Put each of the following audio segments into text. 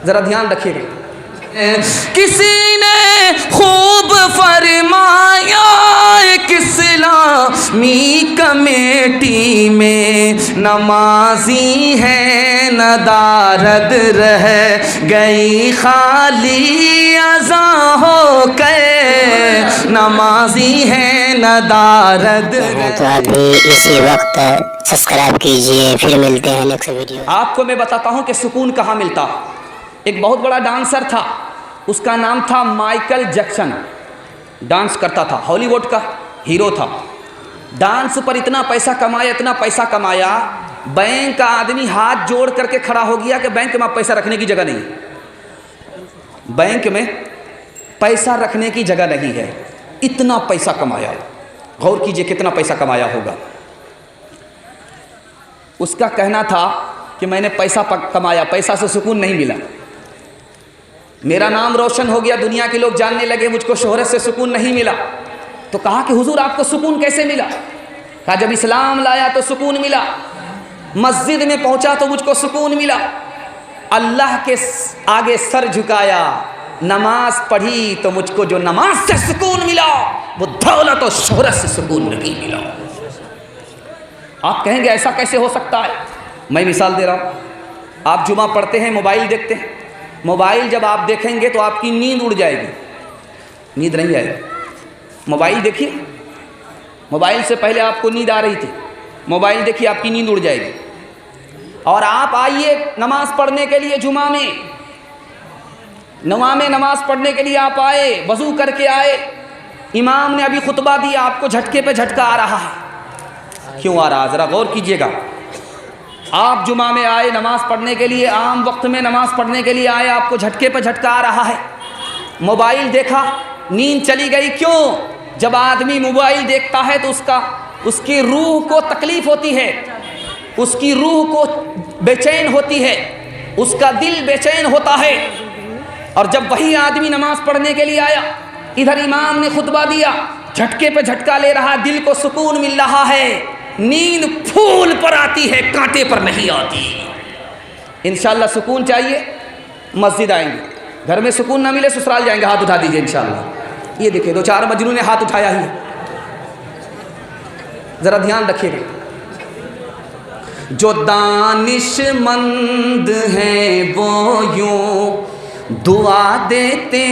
ذرا دھیان رکھیے گا. کسی نے خوب فرمایا ایک اسلامی کمیٹی میں نمازی ہے ندارد رہ گئی خالی اذاں ہو کے نمازی ہے ندارد. تو ابھی اسی وقت سبسکرائب کیجئے، پھر ملتے ہیں نیکسٹ ویڈیو. آپ کو میں بتاتا ہوں کہ سکون کہاں ملتا. ایک بہت بڑا ڈانسر تھا، اس کا نام تھا مائیکل جیکسن. ڈانس کرتا تھا، ہالی ووڈ کا ہیرو تھا. ڈانس پر اتنا پیسہ کمایا، اتنا پیسہ کمایا، بینک کا آدمی ہاتھ جوڑ کر کے کھڑا ہو گیا کہ بینک میں پیسہ رکھنے کی جگہ نہیں. بینک میں پیسہ رکھنے کی جگہ نہیں ہے. اتنا پیسہ کمایا. غور کیجئے کتنا پیسہ کمایا ہوگا. اس کا کہنا تھا کہ میں نے پیسہ کمایا، پیسہ سے سکون نہیں ملا. میرا نام روشن ہو گیا، دنیا کے لوگ جاننے لگے، مجھ کو شہرت سے سکون نہیں ملا. تو کہا کہ حضور آپ کو سکون کیسے ملا؟ کہا جب اسلام لایا تو سکون ملا، مسجد میں پہنچا تو مجھ کو سکون ملا، اللہ کے آگے سر جھکایا، نماز پڑھی تو مجھ کو جو نماز سے سکون ملا وہ دولت و شہرت سے سکون نہیں ملا. آپ کہیں گے ایسا کیسے ہو سکتا ہے؟ میں مثال دے رہا ہوں. آپ جمعہ پڑھتے ہیں، موبائل دیکھتے ہیں. موبائل جب آپ دیکھیں گے تو آپ کی نیند اڑ جائے گی، نیند نہیں آئے گی. موبائل دیکھیے، موبائل سے پہلے آپ کو نیند آ رہی تھی، موبائل دیکھیے آپ کی نیند اڑ جائے گی. اور آپ آئیے نماز پڑھنے کے لیے، جمعہ میں نماز پڑھنے کے لیے آپ آئے، وضو کر کے آئے، امام نے ابھی خطبہ دیا، آپ کو جھٹکے پہ جھٹکا آ رہا ہے. کیوں آ رہا ہے؟ ذرا غور کیجئے گا. آپ جمعہ میں آئے نماز پڑھنے کے لیے، عام وقت میں نماز پڑھنے کے لیے آئے، آپ کو جھٹکے پہ جھٹکا آ رہا ہے. موبائل دیکھا، نیند چلی گئی. کیوں؟ جب آدمی موبائل دیکھتا ہے تو اس کی روح کو تکلیف ہوتی ہے، اس کی روح کو بے چین ہوتی ہے، اس کا دل بے چین ہوتا ہے. اور جب وہی آدمی نماز پڑھنے کے لیے آیا، ادھر امام نے خطبہ دیا، جھٹکے پہ جھٹکا لے رہا، دل کو سکون مل رہا ہے، نیند پھول پر آتی ہے، کانٹے پر نہیں آتی. انشاءاللہ سکون چاہیے، مسجد آئیں گے. گھر میں سکون نہ ملے، سسرال جائیں گے. ہاتھ اٹھا دیجئے انشاءاللہ. یہ دیکھیں دو چار مجنون نے ہاتھ اٹھایا ہی. ذرا دھیان رکھیے گا. جو دانش مند ہیں وہ یوں دعا دیتے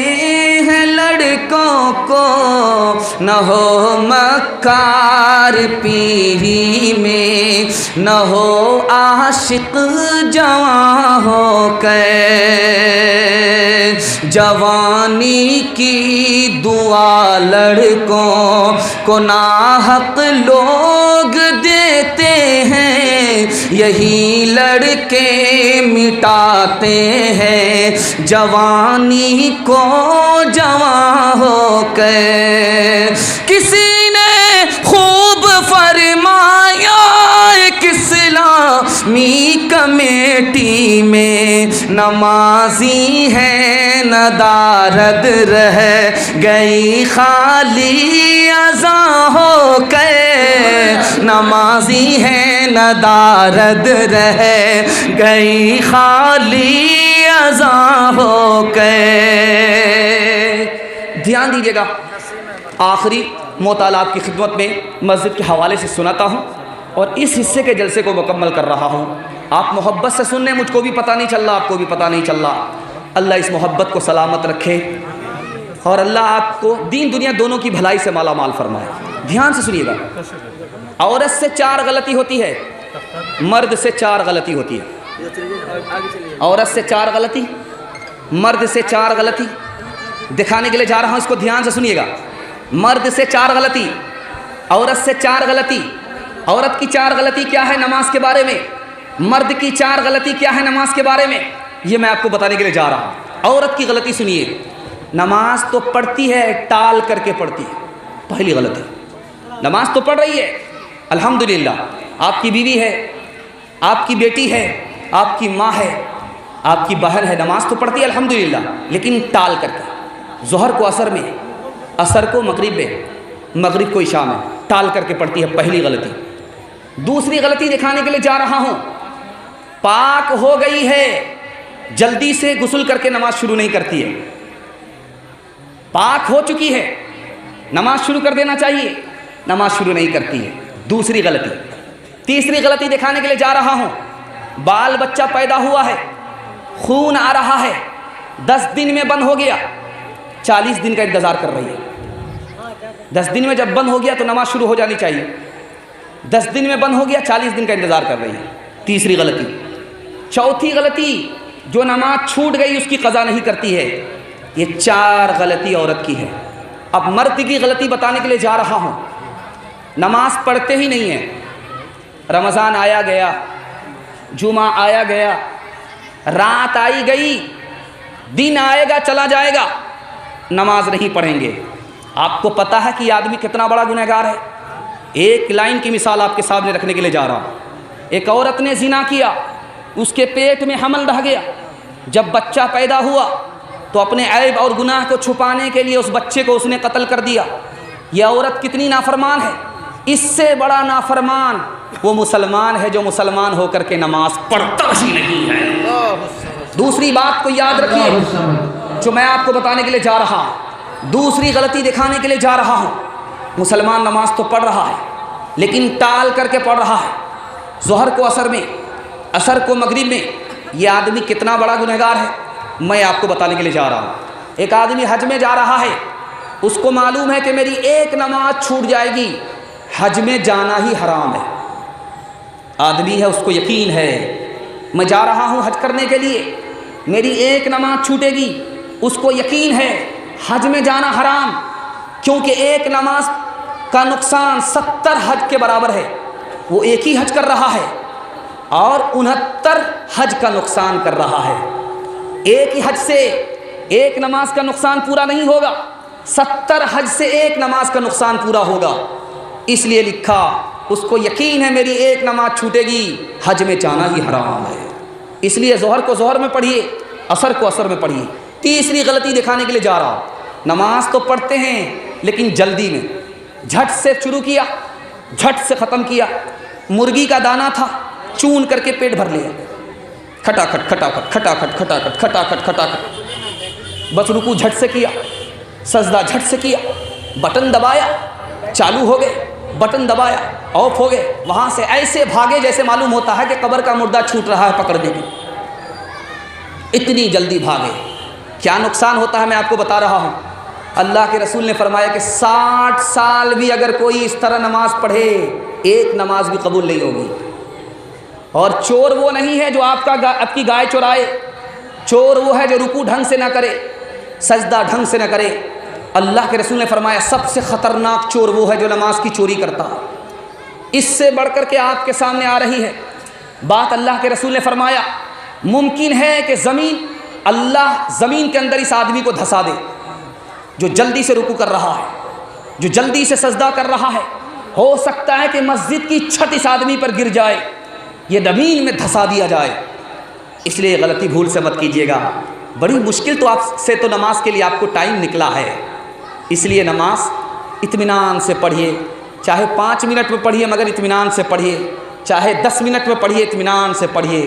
ہیں لڑکوں کو، نہ ہو مکار پیری میں، نہ ہو عاشق جوان ہو کے. جوانی کی دعا لڑکوں کو ناحق لوگ دیتے ہیں، یہی لڑکے مٹاتے ہیں جوانی کو جوان ہو کے. کسی نے خوب فرمایا ایک اسلامی کمیٹی میں نمازی ہے ندارد رہ گئی خالی اذاں ہو کے. نمازی ہے ندارد رہ گئی خالی اذاں ہو کے. دھیان دیجیے گا. آخری مطالعہ آپ کی خدمت میں مسجد کے حوالے سے سناتا ہوں اور اس حصے کے جلسے کو مکمل کر رہا ہوں. آپ محبت سے سن رہے ہیں، مجھ کو بھی پتہ نہیں چل رہا، آپ کو بھی پتہ نہیں چل رہا. اللہ اس محبت کو سلامت رکھے اور اللہ آپ کو دین دنیا دونوں کی بھلائی سے مالا مال فرمائے. دھیان سے سنیے گا. عورت سے 4 غلطی ہوتی ہے، مرد سے 4 غلطی ہوتی ہے. عورت سے 4 غلطی، مرد سے 4 غلطی. دکھانے کے لیے جا رہا ہوں، اس کو دھیان سے سنیے گا. مرد سے 4 غلطی، عورت سے 4 غلطی. عورت کی 4 غلطی کیا ہے نماز کے بارے میں، مرد کی 4 غلطی کیا ہے نماز کے بارے میں، یہ میں آپ کو بتانے کے لیے جا رہا ہوں. عورت کی غلطی سنیے. نماز تو پڑھتی ہے، ٹال کر کے پڑھتی ہے، پہلی غلطی. نماز تو پڑھ رہی ہے الحمدللہ، آپ کی بیوی ہے، آپ کی بیٹی ہے، آپ کی ماں ہے، آپ کی بہن ہے، نماز تو پڑھتی ہے الحمدللہ، لیکن ٹال کر کے. ظہر کو عصر میں، عصر کو مغرب میں، مغرب کو عشاء میں ٹال کر کے پڑھتی ہے، پہلی غلطی. دوسری غلطی دکھانے کے لیے جا رہا ہوں. پاک ہو گئی ہے، جلدی سے غسل کر کے نماز شروع نہیں کرتی ہے، پاک ہو چکی ہے نماز شروع کر دینا چاہیے، نماز شروع نہیں کرتی ہے۔ دوسری غلطی، تیسری غلطی دکھانے کے لیے جا رہا ہوں، بال بچہ پیدا ہوا ہے، خون آ رہا ہے، 10 دن میں بند ہو گیا، 40 دن کا انتظار کر رہی ہے۔ 10 دن میں جب بند ہو گیا تو نماز شروع ہو جانی چاہیے، 10 دن میں بند ہو گیا، 40 دن کا انتظار کر رہی ہے، تیسری غلطی۔ چوتھی غلطی، جو نماز چھوٹ گئی اس کی قضا نہیں کرتی ہے۔ یہ 4 غلطی عورت کی ہے۔ اب مرد کی غلطی بتانے کے لیے جا رہا ہوں، نماز پڑھتے ہی نہیں ہیں، رمضان آیا گیا، جمعہ آیا گیا، رات آئی گئی، دن آئے گا چلا جائے گا، نماز نہیں پڑھیں گے۔ آپ کو پتہ ہے کہ یہ آدمی کتنا بڑا گنہگار ہے؟ ایک لائن کی مثال آپ کے سامنے رکھنے کے لیے جا رہا ہوں۔ ایک عورت نے زنا کیا، اس کے پیٹ میں حمل رہ گیا، جب بچہ پیدا ہوا تو اپنے عیب اور گناہ کو چھپانے کے لیے اس بچے کو اس نے قتل کر دیا۔ یہ عورت کتنی نافرمان ہے! اس سے بڑا نافرمان وہ مسلمان ہے جو مسلمان ہو کر کے نماز پڑھتا ہی نہیں ہے۔ دوسری بات کو یاد رکھیے جو میں آپ کو بتانے کے لیے جا رہا ہوں، دوسری غلطی دکھانے کے لیے جا رہا ہوں۔ مسلمان نماز تو پڑھ رہا ہے لیکن ٹال کر کے پڑھ رہا ہے، ظہر کو عصر میں، عصر کو مغرب میں۔ یہ آدمی کتنا بڑا گنہگار ہے میں آپ کو بتانے کے لیے جا رہا ہوں۔ ایک آدمی حج میں جا رہا ہے، اس کو معلوم ہے کہ میری ایک نماز چھوٹ جائے گی، حج میں جانا ہی حرام ہے۔ آدمی ہے، اس کو یقین ہے میں جا رہا ہوں حج کرنے کے لیے، میری ایک نماز چھوٹے گی، اس کو یقین ہے حج میں جانا حرام، کیونکہ ایک نماز کا نقصان 70 حج کے برابر ہے۔ وہ ایک ہی حج کر رہا ہے اور 69 حج کا نقصان کر رہا ہے۔ ایک ہی حج سے ایک نماز کا نقصان پورا نہیں ہوگا، 70 حج سے ایک نماز کا نقصان پورا ہوگا۔ اس لیے لکھا، اس کو یقین ہے میری ایک نماز چھوٹے گی، حج میں جانا ہی حرام ہے۔ اس لیے ظہر کو ظہر میں پڑھیے، عصر کو عصر میں پڑھیے۔ تیسری غلطی دکھانے کے لیے جا رہا ہوں، نماز تو پڑھتے ہیں لیکن جلدی میں، جھٹ سے شروع کیا، جھٹ سے ختم کیا۔ مرغی کا دانہ تھا، چون کر کے پیٹ بھر لیا، کھٹاکھٹ کھٹاکھٹ کھٹاکھٹ کھٹاکھٹ کھٹاکھٹ کھٹاکھٹ، بس رکوع جھٹ سے کیا، سجدہ جھٹ سے کیا، بٹن دبایا، چالو ہو گئے، بٹن دبایا، آف ہو گئے، وہاں سے ایسے بھاگے جیسے معلوم ہوتا ہے کہ قبر کا مردہ چھوٹ رہا ہے پکڑنے کی، اتنی جلدی بھاگے۔ کیا نقصان ہوتا ہے میں آپ کو بتا رہا ہوں۔ اللہ کے رسول نے فرمایا کہ 60 سال بھی اگر کوئی اس طرح نماز پڑھے، ایک نماز بھی قبول نہیں ہوگی۔ اور چور وہ نہیں ہے جو آپ کی گائے چرائے، چور وہ ہے جو رکوع ڈھنگ سے نہ کرے، سجدہ ڈھنگ سے نہ کرے۔ اللہ کے رسول نے فرمایا سب سے خطرناک چور وہ ہے جو نماز کی چوری کرتا ہے۔ اس سے بڑھ کر کے آپ کے سامنے آ رہی ہے بات، اللہ کے رسول نے فرمایا ممکن ہے کہ اللہ زمین کے اندر اس آدمی کو دھسا دے جو جلدی سے رکوع کر رہا ہے، جو جلدی سے سجدہ کر رہا ہے۔ ہو سکتا ہے کہ مسجد کی چھت اس آدمی پر گر جائے، یہ زمین میں دھسا دیا جائے۔ اس لیے غلطی بھول سے مت کیجیے گا۔ بڑی مشکل تو آپ سے تو نماز کے لیے آپ کو ٹائم نکلا ہے، اس لیے نماز اطمینان سے پڑھیے، چاہے 5 منٹ میں پڑھیے مگر اطمینان سے پڑھیے، چاہے 10 منٹ میں پڑھیے اطمینان سے پڑھیے،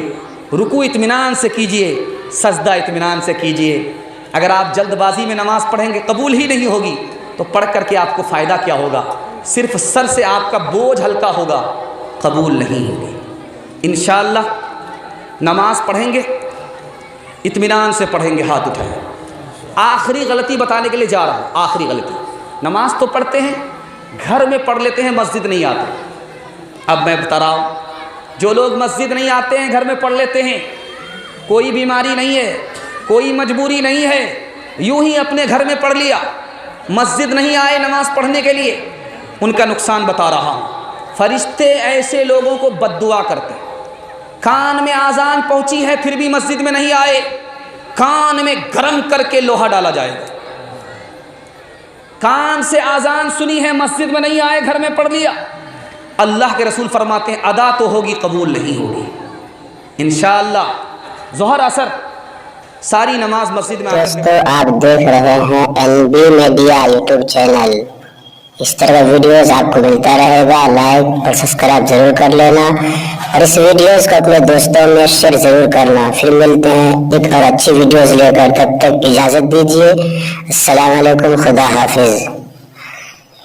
رکوع اطمینان سے کیجیے، سجدہ اطمینان سے کیجیے۔ اگر آپ جلد بازی میں نماز پڑھیں گے قبول ہی نہیں ہوگی تو پڑھ کر کے آپ کو فائدہ کیا ہوگا؟ صرف سر سے آپ کا بوجھ ہلکا ہوگا، قبول نہیں ہوگی۔ انشاءاللہ نماز پڑھیں گے اطمینان سے پڑھیں گے، ہاتھ اٹھائیں۔ آخری غلطی بتانے کے لیے جا رہا ہوں، آخری غلطی، نماز تو پڑھتے ہیں، گھر میں پڑھ لیتے ہیں، مسجد نہیں آتے۔ اب میں بتا رہا ہوں، جو لوگ مسجد نہیں آتے ہیں گھر میں پڑھ لیتے ہیں، کوئی بیماری نہیں ہے، کوئی مجبوری نہیں ہے، یوں ہی اپنے گھر میں پڑھ لیا، مسجد نہیں آئے نماز پڑھنے کے لیے، ان کا نقصان بتا رہا ہوں۔ فرشتے ایسے لوگوں کو بد دعا کرتے ہیں۔ کان میں آذان پہنچی ہے پھر بھی مسجد میں نہیں آئے، کان میں گرم کر کے لوہا ڈالا جائے گا۔ کان سے آذان سنی ہے مسجد میں نہیں آئے، گھر میں پڑھ لیا، اللہ کے رسول فرماتے ہیں ادا تو ہوگی قبول نہیں ہوگی۔ انشاءاللہ ظہر عصر ساری نماز مسجد میں۔ دوستو آپ دیکھ رہے ہیں NB میڈیا یوٹیوب چینل، اس طرح ویڈیوز آپ کو ملتا رہے گا، لائک اور سبسکرائب ضرور کر لینا۔ اور اس ویڈیوز کو اپنے دوستوں میں شیئر ضرور کرنا. پھر ملتے ہیں ایک اور اچھی ویڈیوز لے کر. تب تک اجازت دیجیے. السلام علیکم. خدا حافظ.